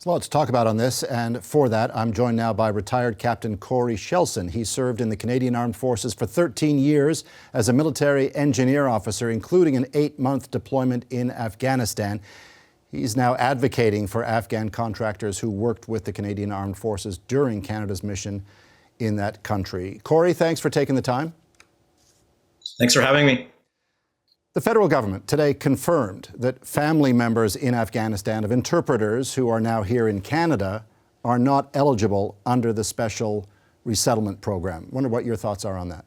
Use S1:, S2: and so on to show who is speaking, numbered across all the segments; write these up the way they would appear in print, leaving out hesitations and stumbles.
S1: Well, to talk about on this, and for that, I'm joined now by retired Captain Corey Shelson. He served in the Canadian Armed Forces for 13 years as a military engineer officer, including an 8-month deployment in Afghanistan. He's now advocating for Afghan contractors who worked with the Canadian Armed Forces during Canada's mission in that country. Corey, thanks for taking the time.
S2: Thanks for having me.
S1: The federal government today confirmed that family members in Afghanistan of interpreters who are now here in Canada are not eligible under the special resettlement program. I wonder what your thoughts are on that.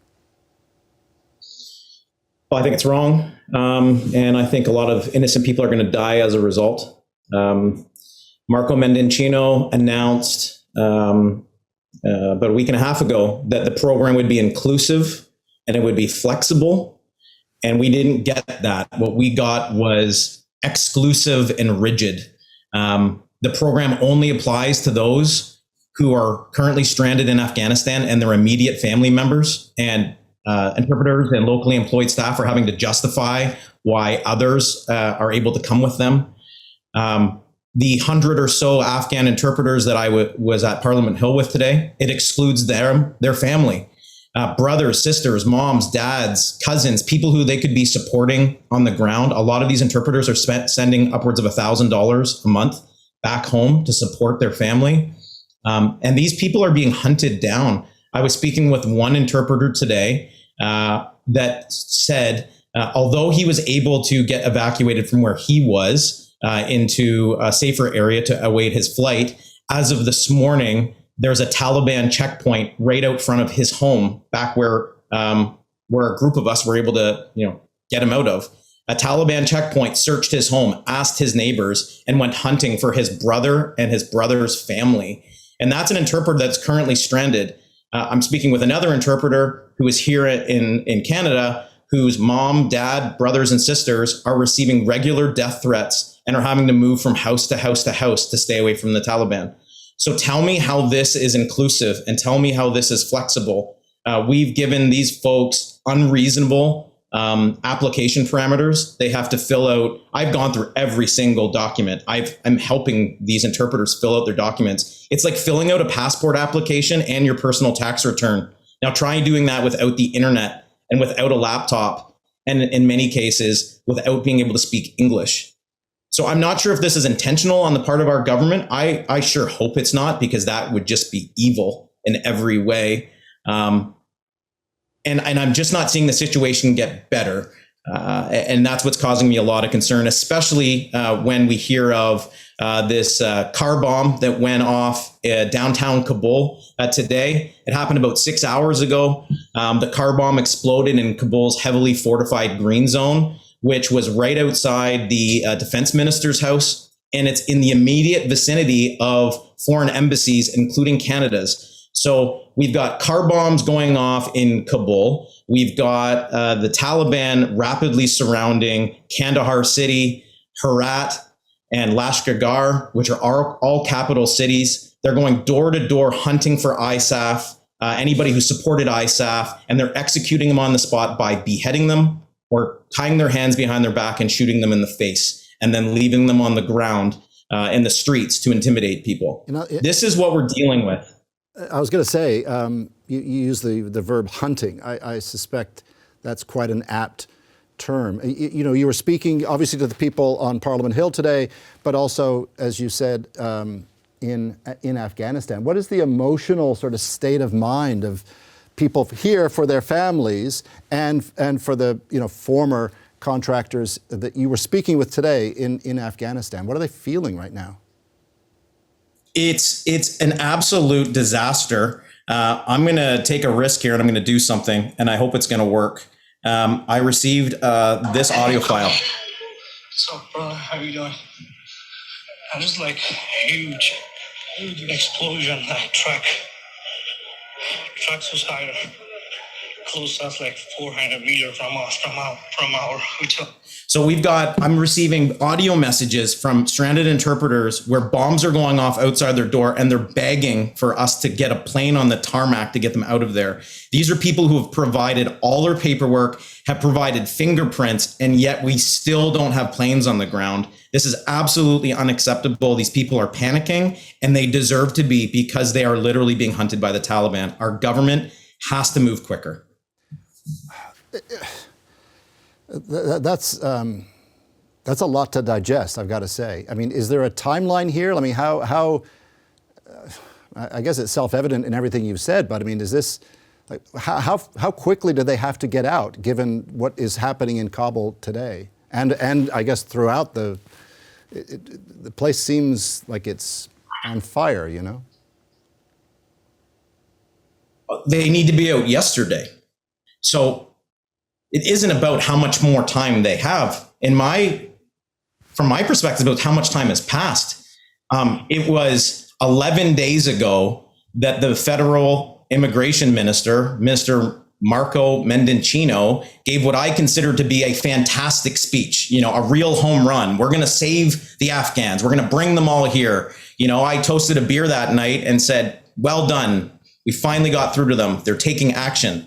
S2: Well, I think it's wrong. And I think a lot of innocent people are going to die as a result. Marco Mendencino announced about a week and a half ago that the program would be inclusive and it would be flexible. And we didn't get that. What we got was exclusive and rigid. The program only applies to those who are currently stranded in Afghanistan and their immediate family members, and interpreters and locally employed staff are having to justify why others are able to come with them. The 100 or so Afghan interpreters that I was at Parliament Hill with today, it excludes their family. Brothers, sisters, moms, dads, cousins, people who they could be supporting on the ground. A lot of these interpreters are sending upwards of $1,000 a month back home to support their family. And these people are being hunted down. I was speaking with one interpreter today that said, although he was able to get evacuated from where he was into a safer area to await his flight, as of this morning, there's a Taliban checkpoint right out front of his home, back where a group of us were able to, get him out of. A Taliban checkpoint searched his home, asked his neighbors, and went hunting for his brother and his brother's family. And that's an interpreter that's currently stranded. I'm speaking with another interpreter who is here in Canada, whose mom, dad, brothers, and sisters are receiving regular death threats and are having to move from house to house to house to stay away from the Taliban. So tell me how this is inclusive and tell me how this is flexible. We've given these folks unreasonable application parameters. They have to fill out. I've gone through every single document. I'm helping these interpreters fill out their documents. It's like filling out a passport application and your personal tax return. Now try doing that without the internet and without a laptop, and in many cases, without being able to speak English. So I'm not sure if this is intentional on the part of our government. I sure hope it's not, because that would just be evil in every way. And I'm just not seeing the situation get better. And that's what's causing me a lot of concern, especially when we hear of this car bomb that went off downtown Kabul today. It happened about 6 hours ago. The car bomb exploded in Kabul's heavily fortified green zone, which was right outside the defense minister's house. And it's in the immediate vicinity of foreign embassies, including Canada's. So we've got car bombs going off in Kabul. We've got the Taliban rapidly surrounding Kandahar City, Herat, and Lashkar, which are all capital cities. They're going door to door hunting for ISAF, anybody who supported ISAF, and they're executing them on the spot by beheading them or tying their hands behind their back and shooting them in the face, and then leaving them on the ground in the streets to intimidate people. This is what we're dealing with.
S1: I was going to say, you use the verb hunting. I suspect that's quite an apt term. You were speaking obviously to the people on Parliament Hill today, but also, as you said, in Afghanistan. What is the emotional sort of state of mind of people here for their families and for the former contractors that you were speaking with today in Afghanistan? What are they feeling right now?
S2: It's an absolute disaster. I'm going to take a risk here and I'm going to do something, and I hope it's going to work. I received this audio file.
S3: What's up, bro? How you doing? I was like huge explosion, like trucks was higher, close up like 400 meters from our hotel.
S2: So I'm receiving audio messages from stranded interpreters where bombs are going off outside their door and they're begging for us to get a plane on the tarmac to get them out of there. These are people who have provided all their paperwork, have provided fingerprints, and yet we still don't have planes on the ground. This is absolutely unacceptable. These people are panicking, and they deserve to be, because they are literally being hunted by the Taliban. Our government has to move quicker.
S1: That's a lot to digest, I've got to say. I mean, is there a timeline here? I mean, how I guess it's self-evident in everything you've said, but I mean, is this, like, how quickly do they have to get out, given what is happening in Kabul today? And I guess throughout the place seems like it's on fire, you know?
S2: They need to be out yesterday. So it isn't about how much more time they have. From my perspective, about how much time has passed. It was 11 days ago that the federal immigration minister, Mr. Marco Mendicino, gave what I consider to be a fantastic speech, a real home run. We're going to save the Afghans. We're going to bring them all here. I toasted a beer that night and said, well done. We finally got through to them. They're taking action.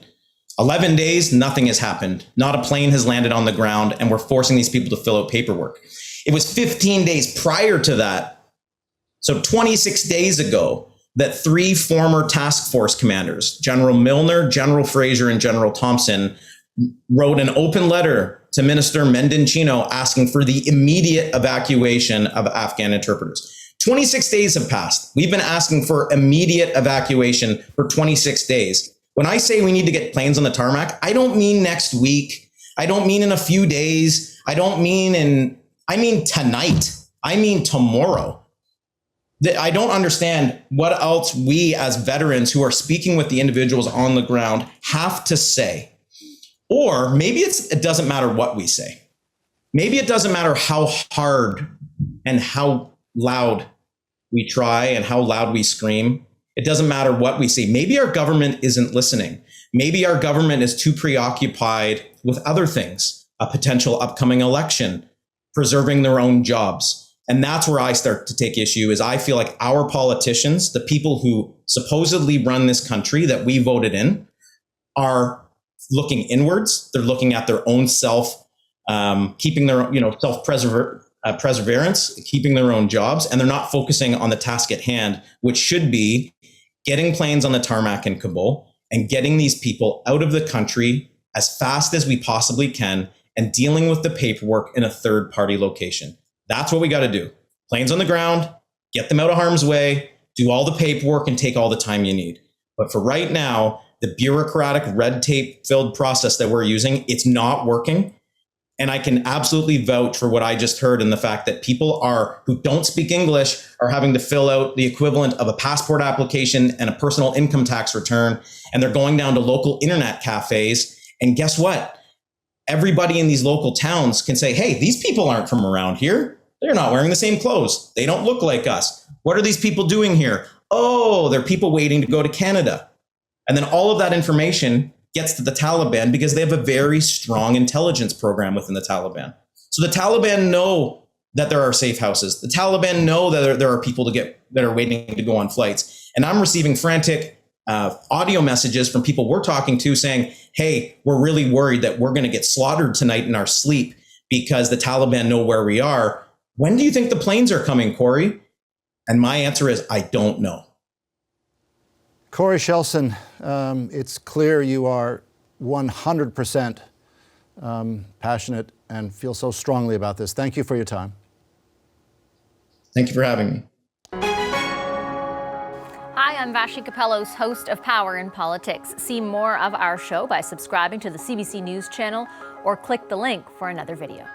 S2: 11 days, nothing has happened. Not a plane has landed on the ground, and we're forcing these people to fill out paperwork. It was 15 days prior to that, so 26 days ago, that 3 former task force commanders, General Milner, General Fraser, and General Thompson, wrote an open letter to Minister Mendicino asking for the immediate evacuation of Afghan interpreters. 26 days have passed. We've been asking for immediate evacuation for 26 days. When I say we need to get planes on the tarmac, I don't mean next week. I don't mean in a few days. I mean tonight. I mean tomorrow. I don't understand what else we as veterans who are speaking with the individuals on the ground have to say. Or maybe it doesn't matter what we say. Maybe it doesn't matter how hard and how loud we try and how loud we scream. It doesn't matter what we say. Maybe our government isn't listening. Maybe our government is too preoccupied with other things, a potential upcoming election, preserving their own jobs. And that's where I start to take issue, is I feel like our politicians, the people who supposedly run this country that we voted in, are looking inwards. They're looking at their own self, keeping their perseverance, keeping their own jobs, and they're not focusing on the task at hand, which should be getting planes on the tarmac in Kabul and getting these people out of the country as fast as we possibly can and dealing with the paperwork in a third-party location. That's what we got to do. Planes on the ground, get them out of harm's way, do all the paperwork, and take all the time you need. But for right now, the bureaucratic, red tape-filled process that we're using, it's not working. And I can absolutely vouch for what I just heard, and the fact that people who don't speak English are having to fill out the equivalent of a passport application and a personal income tax return. And they're going down to local internet cafes. And guess what? Everybody in these local towns can say, hey, these people aren't from around here. They're not wearing the same clothes. They don't look like us. What are these people doing here? Oh, they're people waiting to go to Canada. And then all of that information gets to the Taliban because they have a very strong intelligence program within the Taliban. So the Taliban know that there are safe houses. The Taliban know that there are people that are waiting to go on flights. And I'm receiving frantic audio messages from people we're talking to saying, hey, we're really worried that we're going to get slaughtered tonight in our sleep because the Taliban know where we are. When do you think the planes are coming, Corey? And my answer is, I don't know.
S1: Corey Shelson, it's clear you are 100% passionate and feel so strongly about this. Thank you for your time.
S2: Thank you for having me.
S4: Hi, I'm Vashi Capellos, host of Power in Politics. See more of our show by subscribing to the CBC News channel or click the link for another video.